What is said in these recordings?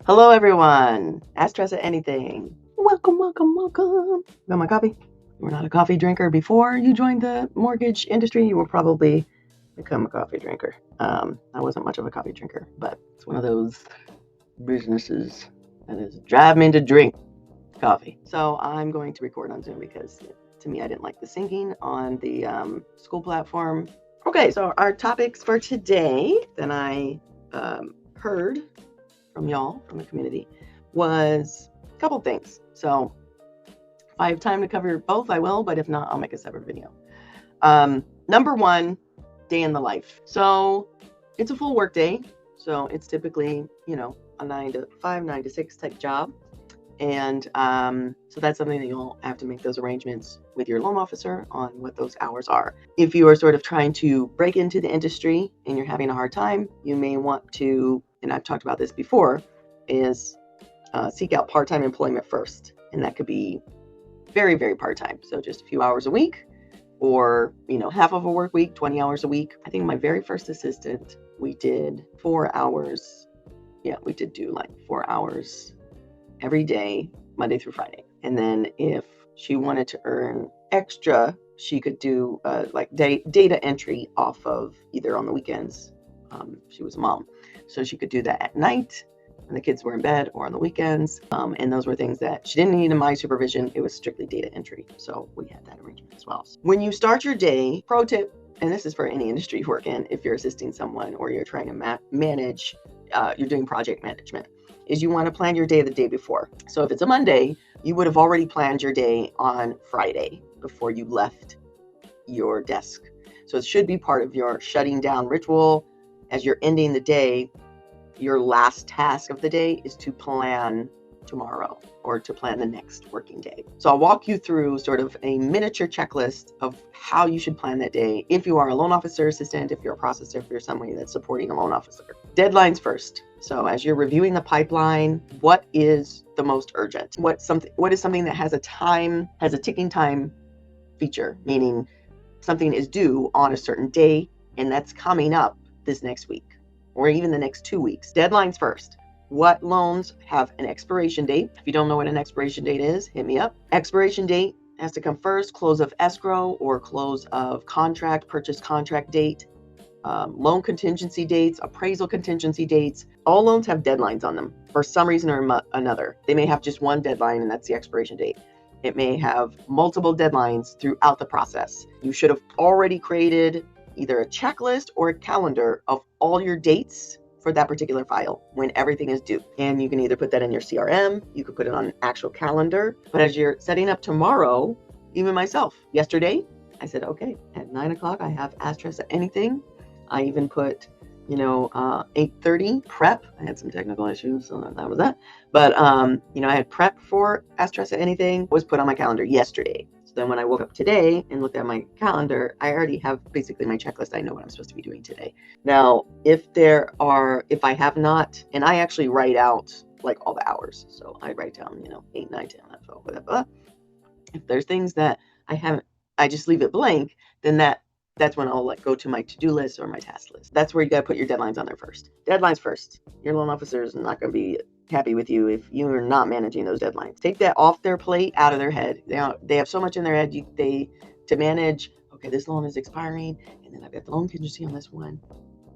Hello, everyone. Ask Tressa Anything. Welcome, welcome, welcome. Got my coffee? You were not a coffee drinker before you joined the mortgage industry. You will probably become a coffee drinker. I wasn't much of a coffee drinker, but it's one of those businesses that is drive me to drink coffee. So I'm going to record on Zoom because to me, I didn't like the syncing on the Skool platform. Okay, so our topics for today that I heard from y'all, from the community, was a couple things. So if I have time to cover both, I will, but if not, I'll make a separate video. Number one, day in the life. So it's a full work day. So it's typically, a 9 to 5, 9 to 6 type job. And so that's something that you'll have to make those arrangements with your loan officer on what those hours are. If you are sort of trying to break into the industry and you're having a hard time, you may want to, and I've talked about this before, is seek out part-time employment first. And that could be very, very part-time. So just a few hours a week, or, half of a work week, 20 hours a week. I think my very first assistant, we did 4 hours. Yeah, we did do like 4 hours every day, Monday through Friday. And then if she wanted to earn extra, she could do like data entry off of either on the weekends. She was a mom, so she could do that at night when the kids were in bed, or on the weekends. And those were things that she didn't need in my supervision. It was strictly data entry. So we had that arrangement as well. When you start your day, pro tip, and this is for any industry you work in, if you're assisting someone or you're trying to manage, you're doing project management, is you want to plan your day the day before. So if it's a Monday, you would have already planned your day on Friday before you left your desk. So it should be part of your shutting down ritual. As you're ending the day, your last task of the day is to plan tomorrow, or to plan the next working day. So I'll walk you through sort of a miniature checklist of how you should plan that day if you are a loan officer assistant, if you're a processor, if you're somebody that's supporting a loan officer. Deadlines first. So as you're reviewing the pipeline, what is the most urgent? What is something that has a ticking time feature, meaning something is due on a certain day and that's coming up this next week, or even the next 2 weeks. Deadlines first. What loans have an expiration date? If you don't know what an expiration date is, hit me up. Expiration date has to come first. Close of escrow or close of contract, purchase contract date, loan contingency dates, appraisal contingency dates. All loans have deadlines on them for some reason or another. They may have just one deadline, and that's the expiration date. It may have multiple deadlines throughout the process. You should have already created either a checklist or a calendar of all your dates for that particular file when everything is due. And you can either put that in your CRM, you could put it on an actual calendar. But as you're setting up tomorrow, even myself, yesterday, I said, okay, at 9 o'clock, I have Ask Tressa Anything. I even put, 8:30 prep. I had some technical issues, so that was that. But, I had prep for Ask Tressa Anything, was put on my calendar yesterday. Then when I woke up today and looked at my calendar, I already have basically my checklist. I know what I'm supposed to be doing today. Now, if I have not, and I actually write out like all the hours. So I write down, 8, 9, 10, 11, 12, whatever. If there's things that I just leave it blank, then that's when I'll go to my to-do list or my task list. That's where you got to put your deadlines on there first. Deadlines first. Your loan officer is not going to be happy with you if you are not managing those deadlines. Take that off their plate, out of their head. They have so much in their head to manage. Okay, this loan is expiring, and then I've got the loan contingency on this one.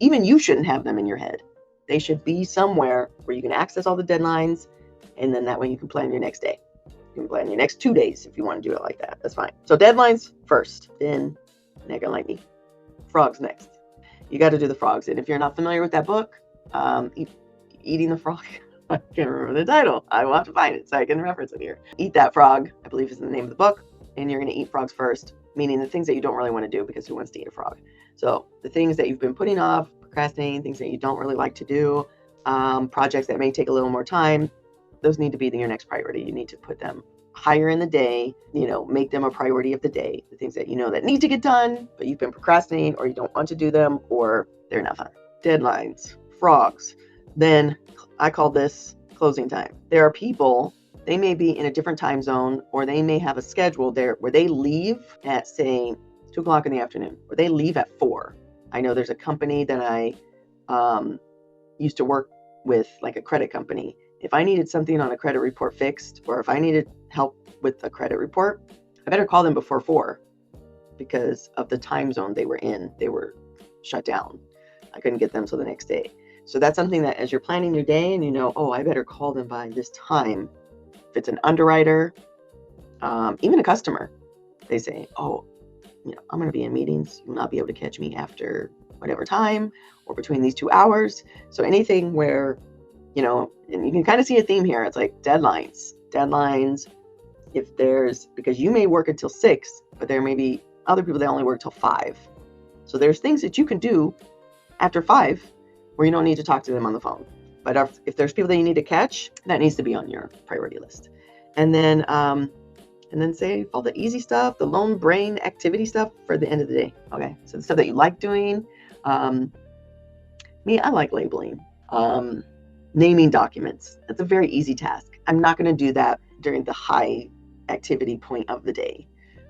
Even you shouldn't have them in your head. They should be somewhere where you can access all the deadlines, and then that way you can plan your next day. You can plan your next 2 days if you want to do it like that. That's fine. So deadlines first, then not gonna like me. Frogs next. You got to do the frogs, and if you're not familiar with that book, Eating the Frog. I can't remember the title. I will have to find it so I can reference it here. Eat That Frog, I believe is the name of the book. And you're going to eat frogs first, meaning the things that you don't really want to do, because who wants to eat a frog? So the things that you've been putting off, procrastinating, things that you don't really like to do, projects that may take a little more time, those need to be your next priority. You need to put them higher in the day, make them a priority of the day. The things that that need to get done, but you've been procrastinating, or you don't want to do them, or they're not fun. Deadlines, frogs. Then I call this closing time. There are people, they may be in a different time zone, or they may have a schedule there where they leave at, say, 2 o'clock in the afternoon, or they leave at 4. I know there's a company that I used to work with, like a credit company, if I needed something on a credit report fixed, or if I needed help with a credit report, I better call them before 4 because of the time zone they were in. They were shut down. I couldn't get them till the next day. So that's something that as you're planning your day and you know, oh, I better call them by this time. If it's an underwriter, even a customer, they say, oh, I'm going to be in meetings. You will not be able to catch me after whatever time or between these 2 hours. So anything where, and you can kind of see a theme here. It's like deadlines. Because you may work until 6, but there may be other people that only work till 5. So there's things that you can do after 5 where you don't need to talk to them on the phone. But if there's people that you need to catch, that needs to be on your priority list. And then save all the easy stuff, the lone brain activity stuff for the end of the day. Okay, so the stuff that you like doing. Me, I like labeling, naming documents. That's a very easy task. I'm not going to do that during the high activity point of the day.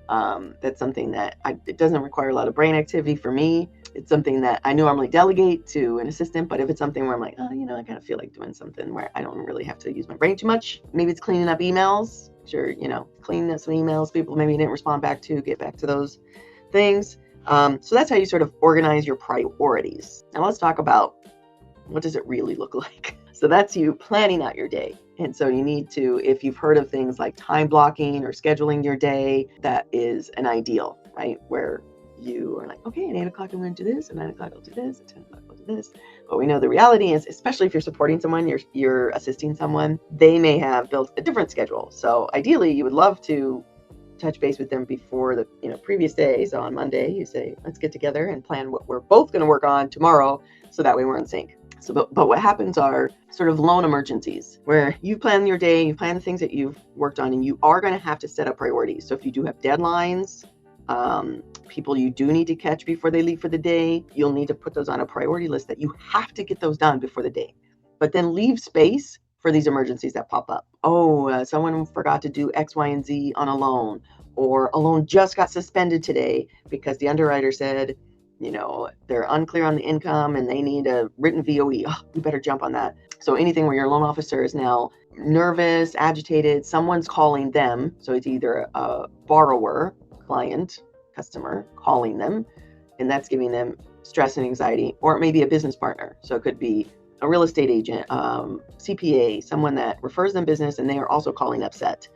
That's something that it doesn't require a lot of brain activity for me. It's something that I normally delegate to an assistant, but if it's something where I'm like, I kind of feel like doing something where I don't really have to use my brain too much. Maybe it's cleaning up emails. Sure, cleaning up some emails people maybe didn't respond back to, get back to those things. So that's how you sort of organize your priorities. Now let's talk about what does it really look like? So that's you planning out your day. And so you need to, if you've heard of things like time blocking or scheduling your day, that is an ideal, right? Where you are like, okay, at 8 o'clock I'm going to do this, at 9 o'clock I'll do this, at 10 o'clock I'll do this. But we know the reality is, especially if you're supporting someone, you're assisting someone, they may have built a different schedule. So ideally, you would love to touch base with them before the previous day. So on Monday, you say, let's get together and plan what we're both going to work on tomorrow, so that way we're in sync. So, but what happens are sort of lone emergencies where you plan your day, you plan the things that you've worked on, and you are going to have to set up priorities. So if you do have deadlines, people you do need to catch before they leave for the day, you'll need to put those on a priority list that you have to get those done before the day. But then leave space for these emergencies that pop up. Oh, someone forgot to do X, Y, and Z on a loan, or a loan just got suspended today because the underwriter said, they're unclear on the income and they need a written VOE. Oh, we better jump on that. So anything where your loan officer is now nervous, agitated, someone's calling them. So it's either a borrower, client, customer calling them, and that's giving them stress and anxiety, or it may be a business partner. So it could be a real estate agent, CPA, someone that refers them business, and they are also calling upset.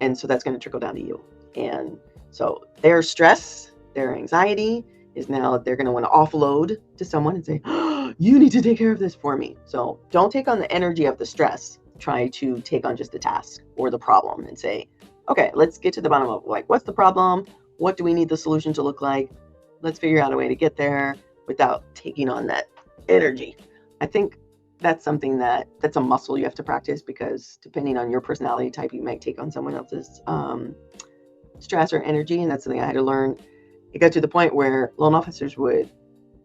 And so that's going to trickle down to you. And so their stress, their anxiety is now they're going to want to offload to someone and say, oh, you need to take care of this for me. So don't take on the energy of the stress. Try to take on just the task or the problem and say, okay, let's get to the bottom of what's the problem? What do we need the solution to look like? Let's figure out a way to get there without taking on that energy. I think that's something that's a muscle you have to practice, because depending on your personality type, you might take on someone else's stress or energy. And that's something I had to learn. It got to the point where loan officers would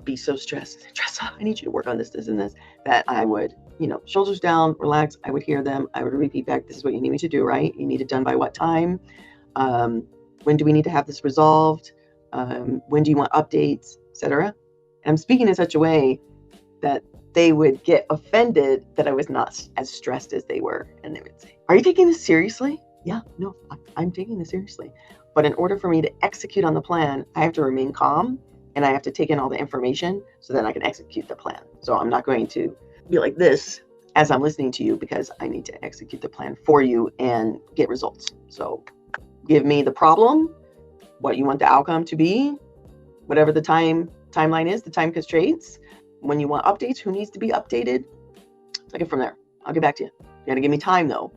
be so stressed. Tressa, I need you to work on this, this, and this, that I would, shoulders down, relax. I would hear them. I would repeat back, this is what you need me to do, right? You need it done by what time? When do we need to have this resolved? When do you want updates, etc.? And I'm speaking in such a way that they would get offended that I was not as stressed as they were. And they would say, are you taking this seriously? Yeah, no, I'm taking this seriously. But in order for me to execute on the plan, I have to remain calm and I have to take in all the information so that I can execute the plan. So I'm not going to be like this as I'm listening to you, because I need to execute the plan for you and get results. So give me the problem, what you want the outcome to be, whatever the timeline is, the time constraints. When you want updates, who needs to be updated? Take it from there. I'll get back to you. You got to give me time though.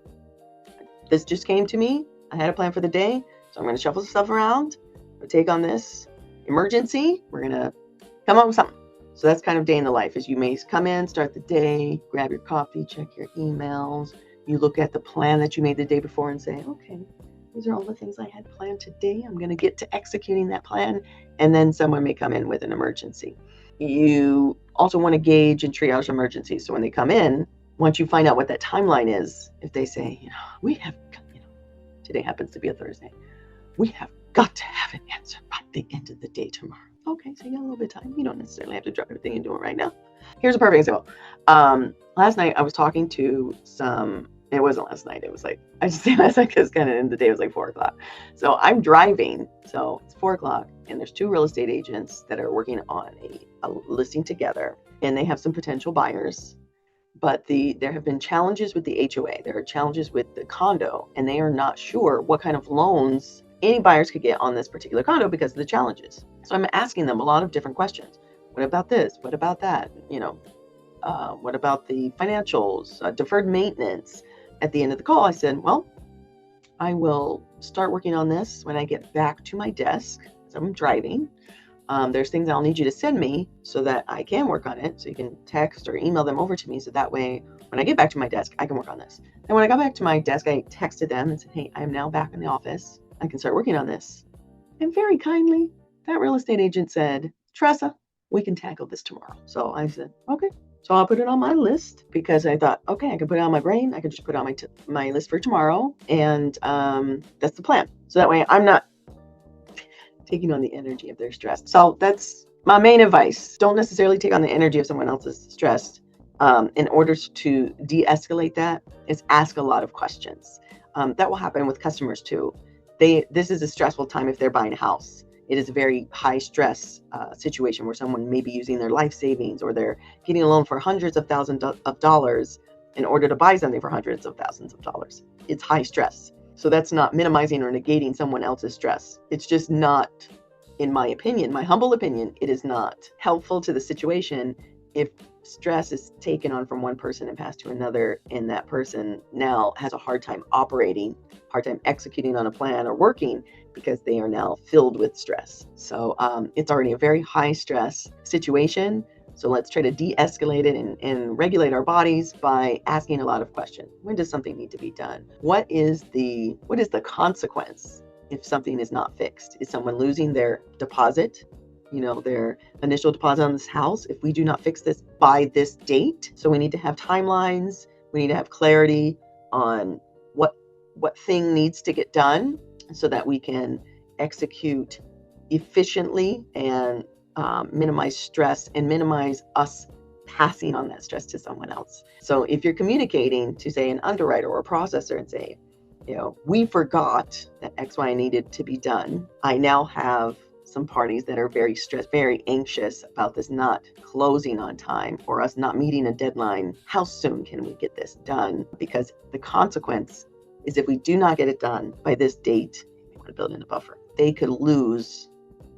This just came to me. I had a plan for the day. So I'm going to shuffle stuff around. We'll take on this emergency. We're going to come up with something. So that's kind of day in the life. As you may come in, start the day, grab your coffee, check your emails. You look at the plan that you made the day before and say, okay, these are all the things I had planned today. I'm going to get to executing that plan. And then someone may come in with an emergency. You also want to gauge and triage emergencies. So when they come in, once you find out what that timeline is, if they say, we have, today happens to be a Thursday, we have got to have an answer by the end of the day tomorrow. Okay, so you got a little bit of time. You don't necessarily have to drop everything you're doing right now. here's a perfect example. Last night I was talking to some, it wasn't last night, it was like, I just say last night because kind of in the day it was like 4 o'clock. So I'm driving, so it's 4 o'clock, and there's 2 real estate agents that are working on a listing together, and they have some potential buyers. But there have been challenges with the HOA. There are challenges with the condo, and they are not sure what kind of loans any buyers could get on this particular condo because of the challenges. So I'm asking them a lot of different questions. What about this? What about that? What about the financials, deferred maintenance? At the end of the call, I said, well, I will start working on this when I get back to my desk. So I'm driving. There's things I'll need you to send me so that I can work on it. So you can text or email them over to me. So that way, when I get back to my desk, I can work on this. And when I got back to my desk, I texted them and said, hey, I am now back in the office. I can start working on this. And very kindly, that real estate agent said, Tressa, we can tackle this tomorrow. So I said, okay. So I'll put it on my list because I thought, okay, I can put it on my brain. I can just put it on my list for tomorrow. And that's the plan. So that way I'm not taking on the energy of their stress. So that's my main advice. Don't necessarily take on the energy of someone else's stress. In order to de-escalate that is ask a lot of questions. That will happen with customers too. This is a stressful time if they're buying a house. It is a very high stress situation where someone may be using their life savings or they're getting a loan for hundreds of thousands of dollars in order to buy something for hundreds of thousands of dollars. It's high stress. So that's not minimizing or negating someone else's stress. It's just not, in my opinion, my humble opinion, it is not helpful to the situation if stress is taken on from one person and passed to another, and that person now has a hard time operating, hard time executing on a plan or working because they are now filled with stress. So it's already a very high stress situation. So let's try to de-escalate it and regulate our bodies by asking a lot of questions. When does something need to be done? What is the consequence if something is not fixed? Is someone losing their deposit? Their initial deposit on this house, if we do not fix this by this date. So we need to have timelines. We need to have clarity on what thing needs to get done so that we can execute efficiently and minimize stress and minimize us passing on that stress to someone else. So if you're communicating to, say, an underwriter or a processor and say, we forgot that X, Y needed to be done. I now have some parties that are very stressed, very anxious about this not closing on time or us not meeting a deadline. How soon can we get this done? Because the consequence is if we do not get it done by this date, we want to build in a buffer. They could lose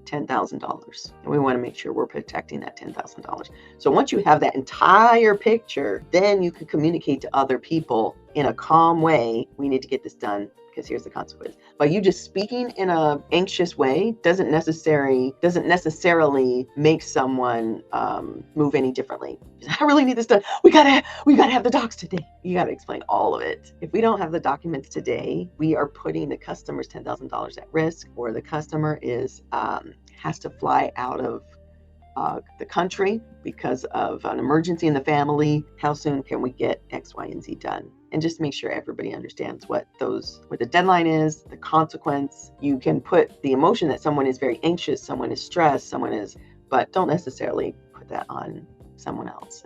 $10,000. And we want to make sure we're protecting that $10,000. So once you have that entire picture, then you can communicate to other people in a calm way. We need to get this done because here's the consequence. But you just speaking in an anxious way doesn't necessarily make someone move any differently. I really need this done. We gotta have the docs today. You gotta explain all of it. If we don't have the documents today, we are putting the customer's $10,000 at risk, or the customer has to fly out of the country because of an emergency in the family. How soon can we get X, Y, and Z done? And just make sure everybody understands what the deadline is, the consequence. You can put the emotion that someone is very anxious, someone is stressed, but don't necessarily put that on someone else.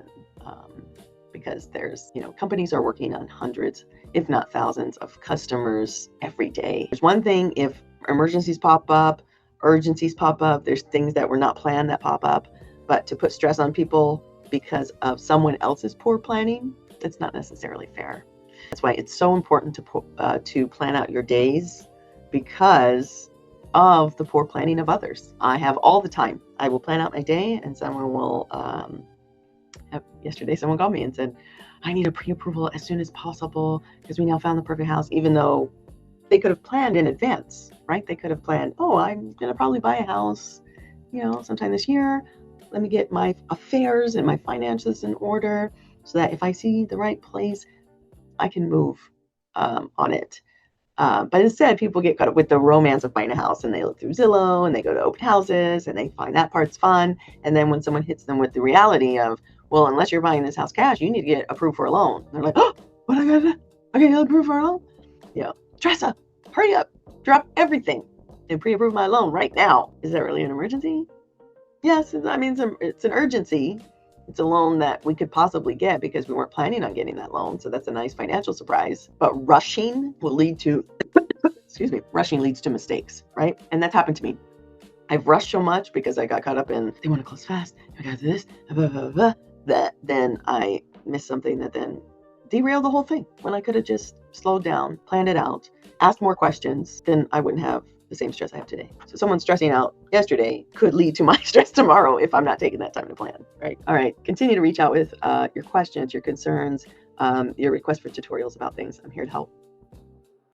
Because there's, companies are working on hundreds, if not thousands of customers every day. There's one thing if emergencies pop up, urgencies pop up, there's things that were not planned that pop up, but to put stress on people because of someone else's poor planning, that's not necessarily fair. That's why it's so important to plan out your days because of the poor planning of others. I have all the time. I will plan out my day, and someone will. Yesterday, someone called me and said, "I need a pre-approval as soon as possible because we now found the perfect house." Even though they could have planned in advance, right? They could have planned, I'm going to probably buy a house, sometime this year. Let me get my affairs and my finances in order so that if I see the right place, I can move on it. But instead, people get caught up with the romance of buying a house, and they look through Zillow and they go to open houses and they find that part's fun. And then when someone hits them with the reality of, well, unless you're buying this house cash, you need to get approved for a loan. They're like, what I got to do? I got to get approved for a loan? Tressa, hurry up, drop everything and pre-approve my loan right now. Is that really an emergency? Yes, it's an urgency, It's a loan that we could possibly get because we weren't planning on getting that loan. So that's a nice financial surprise. But rushing will lead to, excuse me, rushing leads to mistakes, right? And that's happened to me. I've rushed so much because I got caught up in, they want to close fast, I got to do this, blah, blah, blah, that then I missed something that then derailed the whole thing when I could have just slowed down, planned it out, asked more questions, then I wouldn't have the same stress I have today. So someone stressing out yesterday could lead to my stress tomorrow if I'm not taking that time to plan, right? All right, continue to reach out with your questions, your concerns, your requests for tutorials about things. I'm here to help.